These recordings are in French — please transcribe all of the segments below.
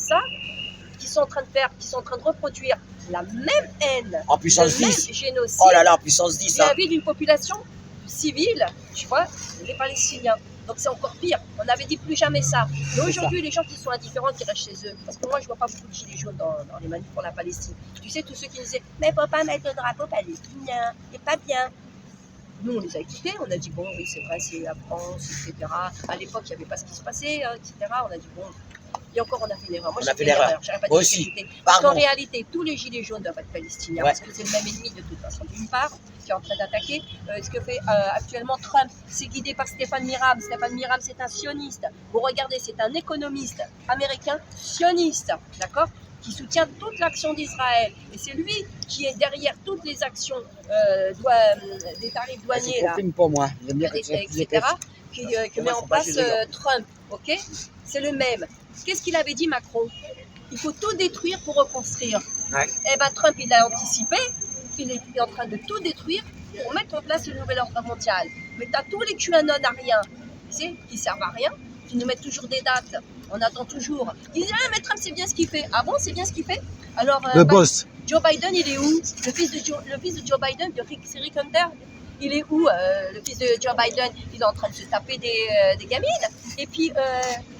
ça, qui sont en train de faire, qui sont en train de reproduire la même haine, En puissance le même 10. génocide. Oh là là, en puissance 10. Hein. Vis-à-vis d'une population civile, tu vois, les Palestiniens. Donc c'est encore pire. On avait dit plus jamais ça. Mais aujourd'hui, les gens qui sont indifférents, qui restent chez eux, parce que moi, je vois pas beaucoup de gilets jaunes dans les manifs pour la Palestine. Tu sais, tous ceux qui disaient, mais faut pas mettre le drapeau palestinien, c'est pas bien. Nous, on les a écoutés, on a dit, bon, oui, c'est vrai, c'est la France, etc. À l'époque, il n'y avait pas ce qui se passait, etc. On a dit, bon, et encore, on a fait une erreur. Moi, j'ai fait une erreur. J'aurais pas aussi. Parce qu'en réalité, tous les gilets jaunes doivent être palestiniens, ouais. parce que c'est le même ennemi de toute façon. D'une part, qui est en train d'attaquer. Ce que fait actuellement Trump, c'est guidé par Stéphane Miram. Stéphane Miram, c'est un sioniste. Vous regardez, c'est un économiste américain sioniste, d'accord, qui soutient toute l'action d'Israël. Et c'est lui qui est derrière toutes les actions des tarifs douaniers, là, pour moi. etc., que met en place Trump. Ok, c'est le même. Qu'est-ce qu'il avait dit, Macron? Il faut tout détruire pour reconstruire. Ouais. Eh bien, Trump, il l'a anticipé. Il est en train de tout détruire pour mettre en place le nouvel ordre mondial. Mais tu as tous les QAnonariens, tu sais, qui servent à rien, qui nous mettent toujours des dates. On attend toujours. Ils disent, ah, mais Trump, c'est bien ce qu'il fait. Ah bon, c'est bien ce qu'il fait? Alors, le boss. Joe Biden, il est où? Le fils de Joe Biden, c'est Rick Hunter. Il est où, le fils de Joe Biden? Il est en train de se taper des gamines. Et puis,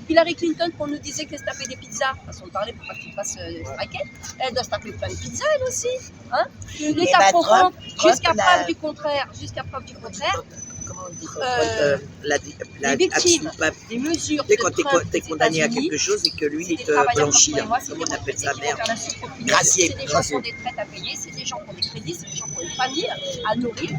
Hillary Clinton, qu'on nous disait qu'elle se tapait des pizzas, parce qu'on parlait pour pas qu'il fasse striker, elle doit se taper plein de pizzas, elle aussi. Hein? L'État profond, jusqu'à preuve du contraire. Jusqu'à preuve du contraire. Comment on dit les victimes, les mesures de quand tu es condamné à quelque chose et que lui, il te blanchit. Comment on appelle ça, merde? Gracier. C'est des gens qui ont des traites à payer, c'est des gens qui ont des crédits, c'est des gens qui ont une famille à nourrir.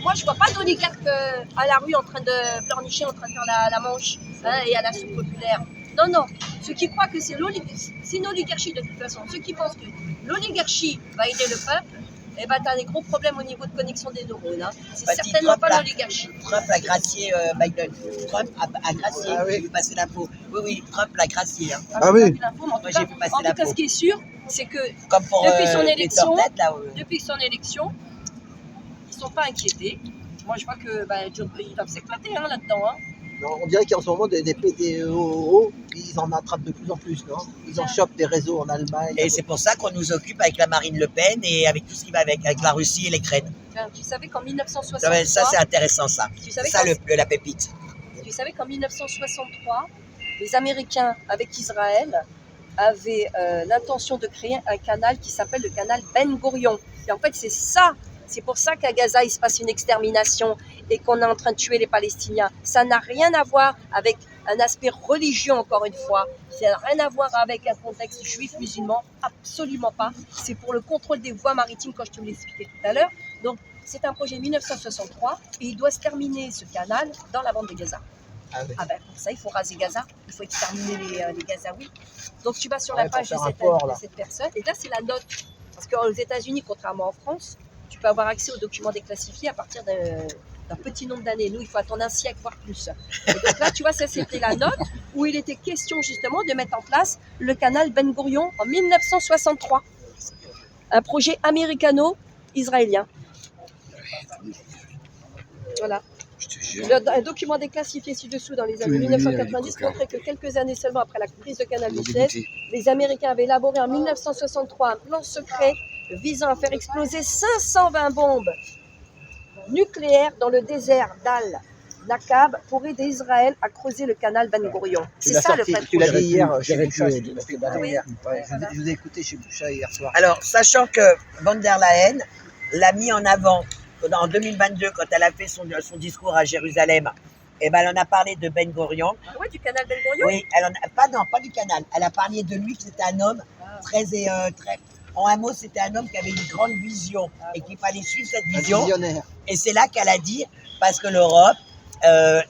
Moi, je ne vois pas d'oligarques à la rue en train de pleurnicher, en train de faire la manche, hein, et à la soupe populaire. Non, non. Ceux qui croient que c'est une oligarchie de toute façon, ceux qui pensent que l'oligarchie va aider le peuple, eh ben, tu as des gros problèmes au niveau de connexion des neurones. Hein. C'est certainement pas l'oligarchie. Trump a gracié Biden. Trump a gracié, j'ai vu passer l'info. Oui, oui, Trump l'a gracié. Hein. Ah oui. Moi, j'ai vu passer l'info. En tout cas, ce qui est sûr, c'est que depuis son élection, ils ne sont pas inquiétés. Moi, je vois que ils doivent s'éclater hein, là-dedans. Hein. On dirait qu'en ce moment, des PDO, ils en attrapent de plus en plus, non? Ils en chopent des réseaux en Allemagne. Et c'est pour ça qu'on nous occupe avec la Marine Le Pen et avec tout ce qui va avec la Russie et l'Ukraine. Tu savais qu'en 1963... Ça, c'est intéressant, ça. C'est ça, la pépite. Tu savais qu'en 1963, les Américains, avec Israël, avaient l'intention de créer un canal qui s'appelle le canal Ben Gurion. Et en fait, c'est ça. C'est pour ça qu'à Gaza, il se passe une extermination et qu'on est en train de tuer les Palestiniens. Ça n'a rien à voir avec un aspect religieux, encore une fois. Ça n'a rien à voir avec un contexte juif-musulman. Absolument pas. C'est pour le contrôle des voies maritimes, comme je te l'ai expliqué tout à l'heure. Donc, c'est un projet de 1963 et il doit se terminer, ce canal, dans la bande de Gaza. Ah ben, pour ça, il faut raser Gaza. Il faut exterminer les Gazaouis. Donc, tu vas sur la page de cette personne. Et là, c'est la note. Parce qu'aux États-Unis, contrairement en France, tu peux avoir accès aux documents déclassifiés à partir d'un petit nombre d'années. Nous, il faut attendre un siècle, voire plus. Et donc là, tu vois, ça, c'était la note où il était question justement de mettre en place le canal Ben Gurion en 1963. Un projet américano-israélien. Voilà. Un document déclassifié ci-dessous dans les années 1990 montrait que quelques années seulement après la prise de Canal de Suez, les Américains avaient élaboré en 1963 un plan secret visant à faire exploser 520 bombes nucléaires dans le désert d'Al-Nakab pour aider Israël à creuser le canal Ben Gurion. C'est ça le vrai projet. Tu l'as dit hier, je vous ai écouté chez Boucha hier soir. Alors, sachant que von der Leyen l'a mis en avant en 2022, quand elle a fait son discours à Jérusalem, et ben, elle en a parlé de Ben Gurion. Ah ouais, du canal Ben Gurion? Oui, pas du canal. Elle a parlé de lui, que c'était un homme très... En un mot, c'était un homme qui avait une grande vision et qu'il fallait suivre cette vision. Et c'est là qu'elle a dit, parce que l'Europe a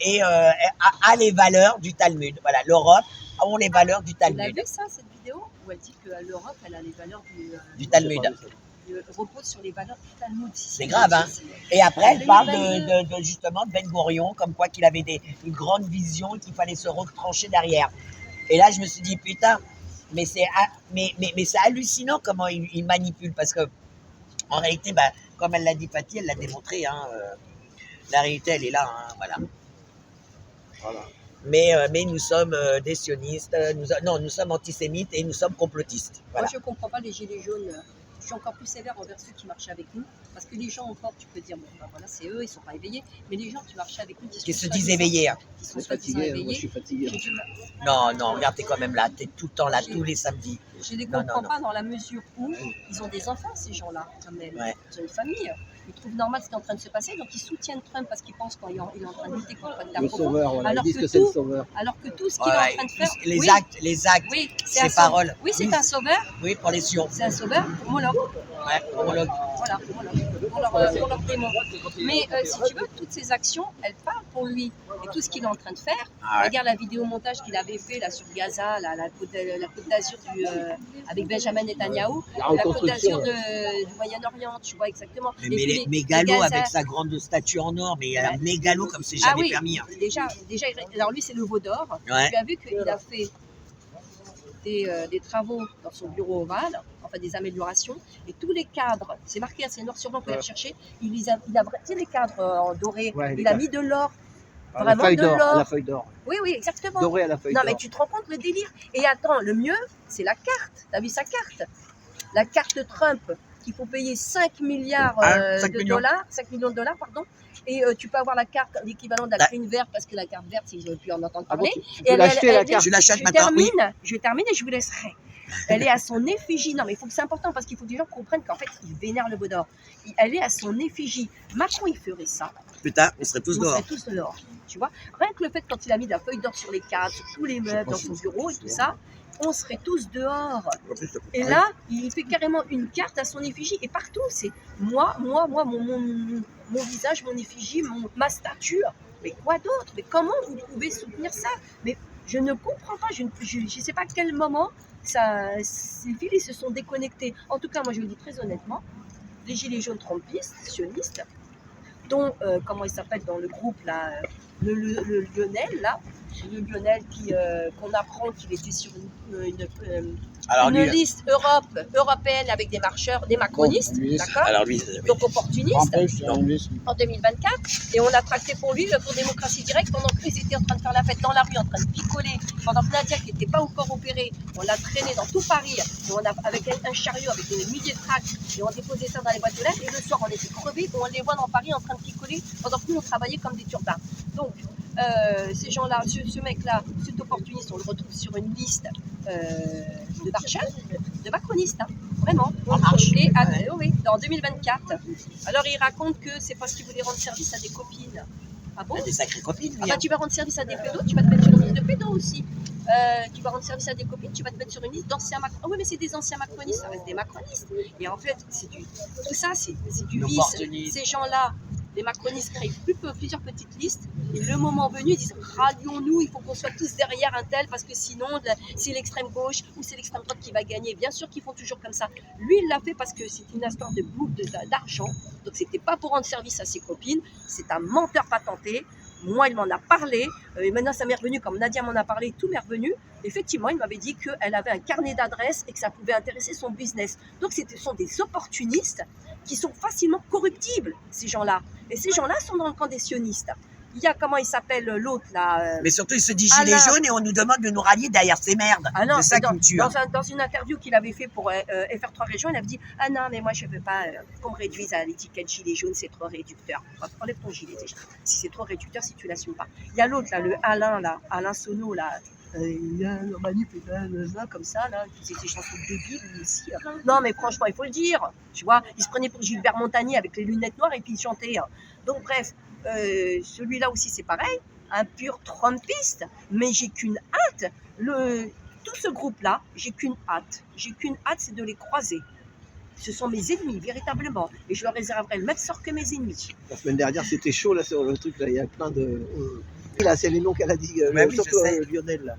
les valeurs du Talmud. Voilà, l'Europe a les valeurs du Talmud. Tu as vu ça, cette vidéo, où elle dit que l'Europe, elle a les valeurs du Talmud. Repose sur les valeurs du Talmud. C'est grave, hein. Et après, elle parle justement de Ben Gurion, comme quoi qu'il avait une grande vision et qu'il fallait se retrancher derrière. Et là, je me suis dit, putain, mais c'est hallucinant comment il manipule, parce que en réalité, bah, comme elle l'a dit Fatih, elle l'a démontré, hein, la réalité elle est là, hein, voilà. Mais nous sommes des sionistes, nous sommes antisémites et nous sommes complotistes. Voilà. Moi, je ne comprends pas les gilets jaunes. Je suis encore plus sévère envers ceux qui marchaient avec nous. Parce que les gens encore, tu peux dire, bon, ben voilà, c'est eux, ils ne sont pas éveillés. Mais les gens qui marchaient avec nous, Qui se disent éveillés. Hein. qui Je sont suis soi-disant fatigué, moi je éveillés, suis fatigué. j'ai du mal. Non, regarde, t'es quand même là, t'es tout le temps là, tous les samedis. Je ne les Non, comprends non. pas dans la mesure où ils ont des enfants, ces gens-là, quand même. Ouais. Ils ont une famille. Ils trouvent normal ce qui est en train de se passer, donc ils soutiennent Trump parce qu'ils pensent qu'il est en train de lutter contre la Le propos. sauveur, voilà. Alors Ils disent que que c'est le tout- sauveur. Alors que tout ce qu'il est en train de faire. Les oui, actes, oui, ses un paroles. sauveur. Oui, c'est un sauveur. Oui, pour les sions. C'est un sauveur pour Moloch. Ouais, homologue. Voilà, pour leur démon. Mais si tu veux, toutes ces actions, elles parlent pour lui. Et tout ce qu'il est en train de faire, Ah ouais. regarde la vidéo-montage qu'il avait fait là, sur Gaza, là, la côte d'Azur avec Benjamin Netanyahou, La la côte d'Azur reconstruction. du Moyen-Orient, tu vois exactement. Mais, Et puis les mégalo Gaza- avec sa grande statue en or, mais un mégalo comme c'est Ah jamais oui, permis. Hein. déjà, alors lui c'est le veau d'or. Ouais. Tu as vu qu'il a fait des travaux dans son bureau ovale, enfin des améliorations, et tous les cadres, c'est marqué, c'est noir sur blanc, vous pouvez rechercher, il a tu sais, les cadres en doré, Ouais, les il a cadres. mis de l'or. À la Vraiment feuille de d'or. l'or. À la feuille d'or. Oui, oui, exactement. Doré à la feuille Non, d'or. mais tu te rends compte le délire. Et attends, le mieux, c'est la carte. T'as vu sa carte? La carte de Trump, qu'il faut payer 5 milliards 5 de millions. dollars, 5 millions de dollars, pardon. Et tu peux avoir la carte, l'équivalent de la Bah. green verte, parce que la carte verte, ils n'ont pu en entendre Ah bon, parler. tu Et peux l'acheter la elle- carte. Je l'achète Je maintenant, oui. termine et je vous laisserai. Elle est à son effigie. Non, mais il faut que c'est important parce qu'il faut que les gens comprennent qu'en fait, il vénère le Baudor. Elle est à son effigie. Macron, il ferait ça. Putain, on serait tous On dehors. serait tous dehors. Tu vois, rien que le fait quand il a mis de la feuille d'or sur les cadres, sur tous les meubles, dans son bureau et tout ça, on serait tous dehors. Et là, il fait carrément une carte à son effigie et partout, c'est moi, mon visage, mon effigie, ma statue. Mais quoi d'autre? Mais comment vous pouvez soutenir ça? Mais je ne comprends pas, je ne sais pas à quel moment ces fils ils se sont déconnectés. En tout cas, moi je le dis très honnêtement, les gilets jaunes trumpistes, sionistes, dont, comment il s'appelle dans le groupe là, le Lionel là, le Lionel qu'on apprend qu'il était sur Alors une lui, liste européenne avec des marcheurs, des macronistes, d'accord? alors lui, Donc opportunistes en 2024. Et on a tracté pour lui le pour démocratie directe pendant qu'ils étaient en train de faire la fête dans la rue, en train de picoler. Pendant que Nadia, qui n'était pas encore opérée, on l'a traîné dans tout Paris. Et on a, avec un chariot, avec des milliers de tracts, et on déposait ça dans les boîtes aux lettres. Et le soir, on était crevés, et on les voit dans Paris en train de picoler, pendant que nous, on travaillait comme des turbins. Donc, ces gens-là, ce mec-là, cet opportuniste, on le retrouve sur une liste de marcheurs, de macronistes, hein, vraiment. En marche. Et oui, en 2024. Alors il raconte que c'est parce qu'il voulait rendre service à des copines. Ah bon? il a des sacrées copines. Ah Lui, bah hein. tu vas rendre service à des pédos, tu vas te mettre sur une liste de pédos aussi. Tu vas rendre service à des copines, tu vas te mettre sur une liste d'anciens macronistes. Ah oui, mais c'est des anciens macronistes, ça reste des macronistes. Et en fait, tout ça, c'est du vice. L'opportuniste. Ces gens-là, les macronistes créent plusieurs petites listes. Et le moment venu, ils disent rallions-nous, il faut qu'on soit tous derrière un tel parce que sinon, c'est l'extrême gauche ou c'est l'extrême droite qui va gagner. Bien sûr qu'ils font toujours comme ça. Lui, il l'a fait parce que c'est une histoire de boucle d'argent. Donc, c'était pas pour rendre service à ses copines. C'est un menteur patenté. Moi, il m'en a parlé. Et maintenant, ça m'est revenu, comme Nadia m'en a parlé, tout m'est revenu. Effectivement, il m'avait dit qu'elle avait un carnet d'adresses et que ça pouvait intéresser son business. Donc, ce sont des opportunistes qui sont facilement corruptibles, ces gens-là. Et ces gens-là sont dans le camp des sionistes. Il y a, comment il s'appelle, l'autre, là Mais surtout, il se dit gilet Alain. jaune et on nous demande de nous rallier derrière ces merdes. Ah non, c'est ça dans, qui me tue. Hein. dans une interview qu'il avait fait pour FR3 Région, il avait dit « Ah non, mais moi, je ne veux pas qu'on me réduise à l'étiquette gilet jaune, c'est trop réducteur. Enlève ton gilet déjà. Si c'est trop réducteur, si tu ne l'assumes pas. » Il y a l'autre, là, le Alain Sono, là. Il y a un manip, comme ça, là, qui faisait des chansons de débiles, lui aussi. Non, mais franchement, il faut le dire. Tu vois, il se prenait pour Gilbert Montagnier avec les lunettes noires et puis il chantait. Donc, bref, celui-là aussi, c'est pareil. Un pur trumpiste, mais j'ai qu'une hâte. Tout ce groupe-là, j'ai qu'une hâte. J'ai qu'une hâte, c'est de les croiser. Ce sont mes ennemis, véritablement. Et je leur réserverai le même sort que mes ennemis. La semaine dernière, c'était chaud là sur le truc. Là, il y a plein de. Là, c'est les noms qu'elle a dit. Ouais, oui, surtout je sais. Lionel. Là.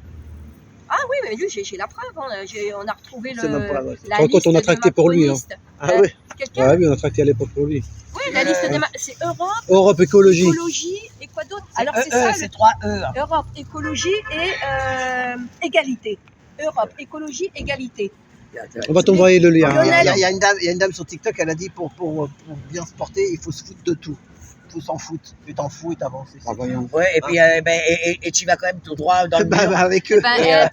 Ah oui, mais lui, j'ai la preuve. Hein. On a retrouvé C'est même pas, ouais. la Quand liste on a des tracté pour lui, hein. macronistes. Ah oui. Quelqu'un Ouais, oui, on a tracté à l'époque pour lui. Oui, la liste des c'est Europe, Europe Écologie. écologie et quoi d'autre? Alors c'est ça, c'est 3 E. Hein. Europe, écologie et égalité. Europe, écologie, égalité. On va t'envoyer le lien. Lionel. Il y a une dame sur TikTok, elle a dit pour bien se porter, il faut se foutre de tout. Il faut s'en foutre. Tu t'en fous et t'avances. Ah, voyons. Ouais, et puis et tu vas quand même tout droit dans le Bah, mur. avec eux.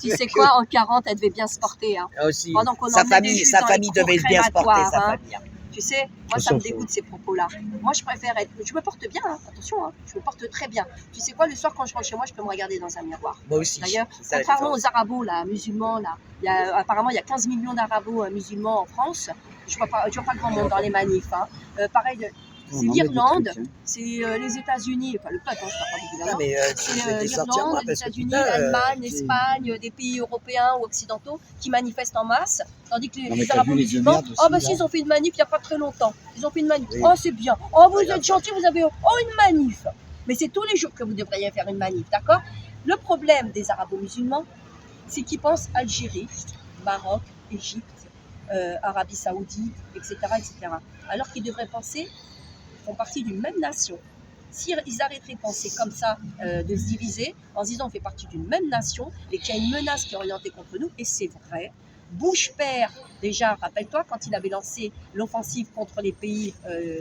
Tu sais quoi, en 40, elle devait bien se porter. Hein. Aussi. Pendant qu'on Sa emmenait des famille, juifs sa dans les famille cours devait bien se porter, sa crématoires, hein. famille. Tu sais, moi, ça me dégoûte ces propos-là. Moi, je préfère être. Je me porte bien, hein, attention, hein, je me porte très bien. Tu sais quoi, le soir, quand je rentre chez moi, je peux me regarder dans un miroir. Moi aussi. D'ailleurs, C'est ça la contrairement différence. aux arabos, là, musulmans, là, apparemment, il y a 15 millions d'arabos musulmans en France. Je vois pas grand monde dans les manifs. Hein. Pareil, c'est l'Irlande, c'est les États-Unis, enfin le peuple, hein, je parle pas Ah, évidemment. mais C'est je vais te sortir moi l'Irlande, les parce que États-Unis, putain, l'Allemagne, l'Espagne, des pays européens ou occidentaux qui manifestent en masse, tandis que Non, mais les t'as arabos vu les vieux musulmans, merdes aussi, oh bah là. si, ils ont fait une manif il n'y a pas très longtemps. Ils ont fait une manif. Oui. Oh c'est bien. Oh vous Regarde êtes gentils, vous avez une manif. Mais c'est tous les jours que vous devriez faire une manif, d'accord? Le problème des arabos musulmans, c'est qu'ils pensent Algérie, Maroc, Égypte, Arabie Saoudite, etc., etc. Alors qu'ils devraient penser font partie d'une même nation. S'ils arrêteraient de penser comme ça, de se diviser, en se disant on fait partie d'une même nation et qu'il y a une menace qui est orientée contre nous, et c'est vrai. Bush père, déjà, rappelle-toi, quand il avait lancé l'offensive contre les pays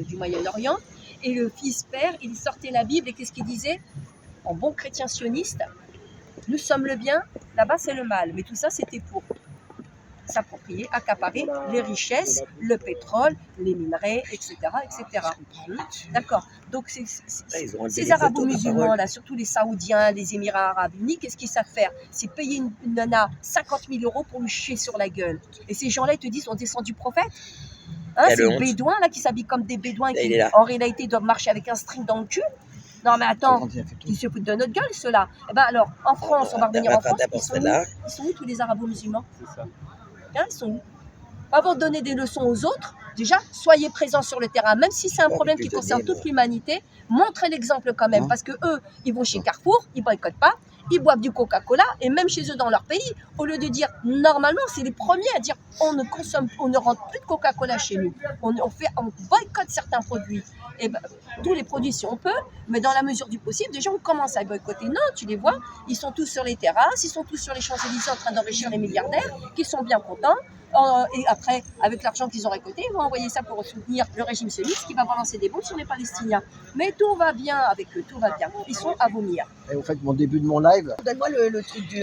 du Moyen-Orient, et le fils père, il sortait la Bible et qu'est-ce qu'il disait? En bon chrétien sioniste, nous sommes le bien, là-bas c'est le mal. Mais tout ça, c'était pour s'approprier, accaparer les richesses, le pétrole, les minerais, etc. etc. D'accord. Donc, ils ont enlevé ces les arabos photos, la musulmans, parole. là, surtout les Saoudiens, les Émirats arabes unis, qu'est-ce qu'ils savent faire? C'est payer une nana 50 000 € pour lui chier sur la gueule. Et ces gens-là, ils te disent, on descend du prophète. Hein, Quelle ces honte. bédouins, là, qui s'habillent comme des bédouins, Et il qui, est là. en réalité, doivent marcher avec un string dans le cul. Non, mais attends, ils se foutent de notre gueule, ceux-là. Eh ben alors, en France, on va revenir en France, ils sont où tous les arabos musulmans? C'est ça. Hein, ils sont où? Avant de donner des leçons aux autres, déjà, soyez présents sur le terrain, même si c'est un problème qui concerne toute l'humanité, montrez l'exemple quand même, parce que eux, ils vont chez Carrefour, ils boycottent pas, ils boivent du Coca-Cola, et même chez eux dans leur pays, au lieu de dire, normalement, c'est les premiers à dire, on ne rentre plus de Coca-Cola chez nous, on boycotte certains produits, et ben, tous les produits si on peut, mais dans la mesure du possible, déjà on commence à boycotter. Non, tu les vois, ils sont tous sur les terrasses, ils sont tous sur les Champs-Élysées en train d'enrichir les milliardaires, qui sont bien contents. Et après, avec l'argent qu'ils ont récolté, ils vont envoyer ça pour soutenir le régime sioniste qui va balancer des bombes sur les Palestiniens. Mais tout va bien avec eux, tout va bien. Ils sont à vomir. Et au fait, mon début de mon live, Donne-moi le truc du